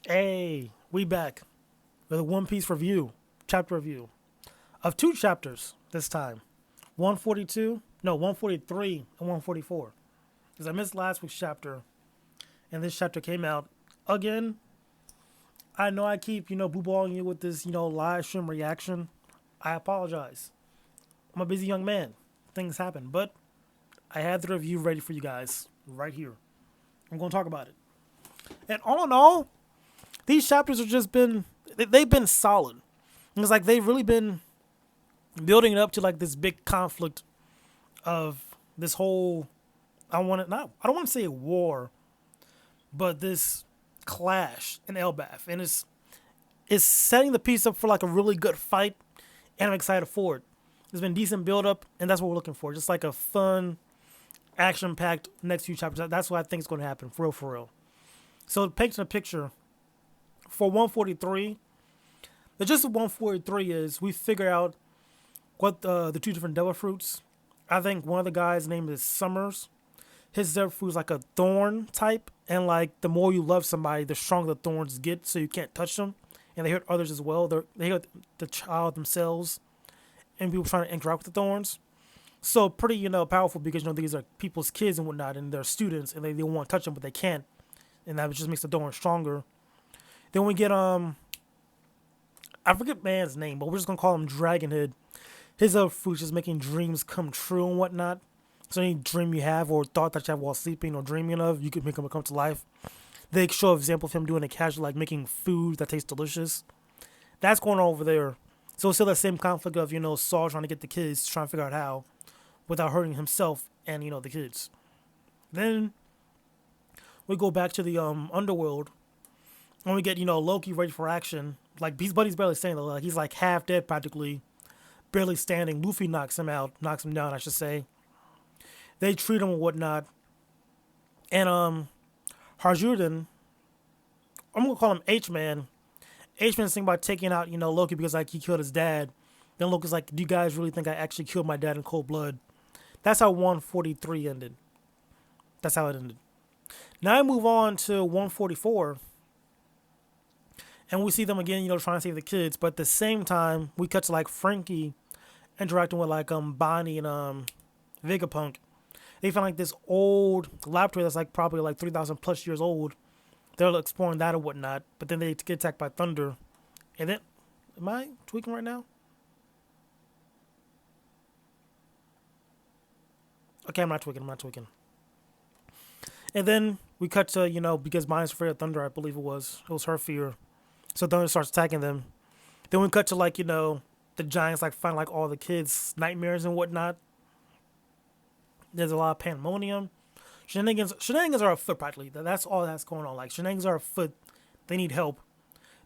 Hey, we back with a One Piece review, chapter review of two chapters this time. 142, no, 143 and 144. Because I missed last week's chapter, and this chapter came out again. I know I keep, blue balling you with this, live stream reaction. I apologize. I'm a busy young man. Things happen, but I had the review ready for you guys right here. I'm going to talk about it. And all in all, these chapters have just been, they've been solid. It's like they've really been building it up to like this big conflict of this whole, I don't want to say a war, but this clash in Elbaf. And it's setting the piece up for like a really good fight, and I'm excited for it. There's been decent build up, and that's what we're looking for. Just like a fun, action packed next few chapters. That's what I think is going to happen, for real, for real. So, painting a picture for 143, the gist of 143 is we figure out what the two different devil fruits. I think one of the guys' name is Summers. His devil fruit is like a thorn type, and like the more you love somebody, the stronger the thorns get, so you can't touch them. And they hurt others as well. They hurt the child themselves, and people trying to interact with the thorns. So pretty, powerful because these are people's kids and whatnot, and they're students, and they want to touch them, but they can't, and that just makes the thorn stronger. Then we get I forget man's name, but we're just gonna call him Dragonhead. His fruit is making dreams come true and whatnot. So any dream you have or thought that you have while sleeping or dreaming of, you could make them come to life. They show an example of him doing it casual, like making food that tastes delicious. That's going on over there. So it's still that same conflict of, Saul trying to get the kids, trying to figure out how, without hurting himself and, the kids. Then we go back to the underworld, and we get, Loki ready for action. Like, his buddy's barely standing, though. Like, he's like half dead practically, barely standing. Luffy knocks him down, I should say. They treat him and whatnot. And Harjuden, I'm gonna call him H-Man. H-Man's thinking about taking out, Loki because like he killed his dad. Then Loki's like, do you guys really think I actually killed my dad in cold blood? That's how 143 ended. That's how it ended. Now I move on to 144. And we see them again, trying to save the kids. But at the same time, we cut to like Frankie interacting with like Bonnie and Vegapunk. They find like this old laboratory that's like probably like 3,000 plus years old. They're exploring that and whatnot, but then they get attacked by thunder. And then, am I tweaking right now? Okay, I'm not tweaking. And then we cut to, because Bonnie's afraid of thunder, I believe it was. It was her fear. So thunder starts attacking them. Then we cut to like, the giants like find like all the kids' nightmares and whatnot. There's a lot of pandemonium. Shenanigans are afoot practically. That's all that's going on. Like shenanigans are afoot. They need help.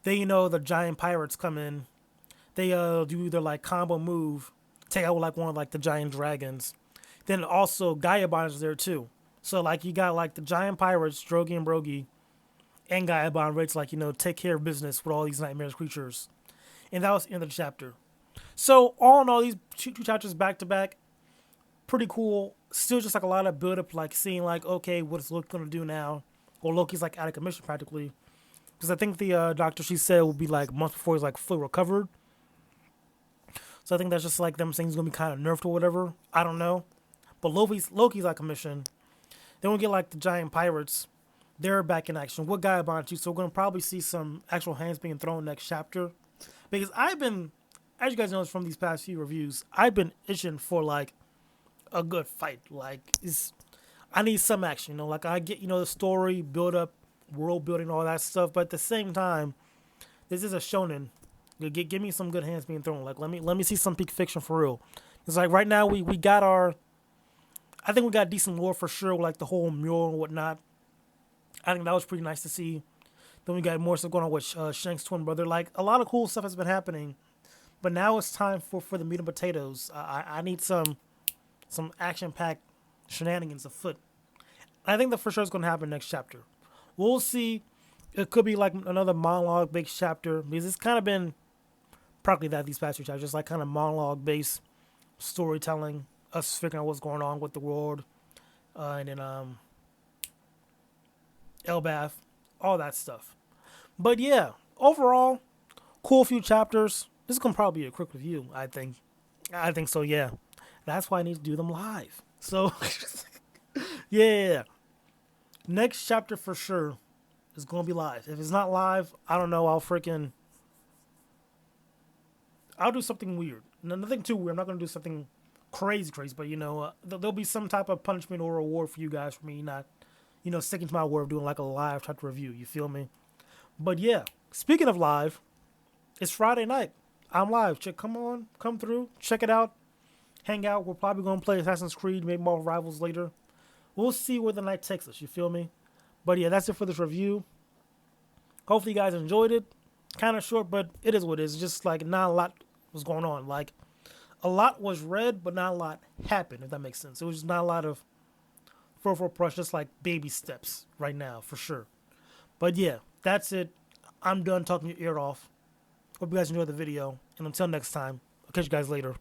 They the giant pirates come in. They do their like combo move, take out like one of like the giant dragons. Then also Gaiabon is there too. So like you got like the giant pirates, Drogi and Brogi, and Gaiabon ready to like take care of business with all these nightmare creatures. And that was the end of the chapter. So all in all, these two chapters back to back, pretty cool. Still just like a lot of build up, like seeing like, okay, what is Loki gonna do now? Well, Loki's like out of commission practically, because I think the doctor she said will be like months before he's like fully recovered. So I think that's just like them saying he's gonna be kind of nerfed or whatever. I don't know, but Loki's out of commission. Then we get like the giant pirates. They're back in action. What guy about you? So we're gonna probably see some actual hands being thrown next chapter, because I've been, as you guys know from these past few reviews, I've been itching for like a good fight. Like I need some action. Like I get the story build up, world building, all that stuff. But at the same time, this is a shonen. Give me some good hands being thrown. Like let me see some peak fiction for real. It's like right now we got our. I think we got decent lore for sure. Like the whole mural and whatnot. I think that was pretty nice to see. Then we got more stuff going on with Shank's twin brother. Like a lot of cool stuff has been happening. But now it's time for the meat and potatoes. I need some action packed shenanigans afoot. I think that for sure is going to happen next chapter. We'll see. It could be like another monologue based chapter because it's kind of been practically that these past few chapters, just like kind of monologue based storytelling, us figuring out what's going on with the world, and then Elbath, all that stuff. But yeah, overall, cool few chapters. This is gonna probably be a quick review. I think. I think so. Yeah, that's why I need to do them live. So yeah, next chapter for sure is gonna be live. If it's not live, I don't know. I'll do something weird. Nothing too weird. I'm not gonna do something crazy, but there'll be some type of punishment or reward for you guys for me not, sticking to my word of doing like a live chapter review. You feel me? But yeah, speaking of live, it's Friday night. I'm live. Come through, check it out, hang out. We're probably gonna play Assassin's Creed, maybe more Rivals later. We'll see where the night takes us. You feel me? But yeah, that's it for this review. Hopefully you guys enjoyed it. Kind of short, but it is what it is. Just like not a lot was going on. Like a lot was read, but not a lot happened. If that makes sense. It was just not a lot of 4 brush, just like baby steps right now for sure. But yeah, that's it. I'm done talking your ear off. Hope you guys enjoyed the video, and until next time, I'll catch you guys later.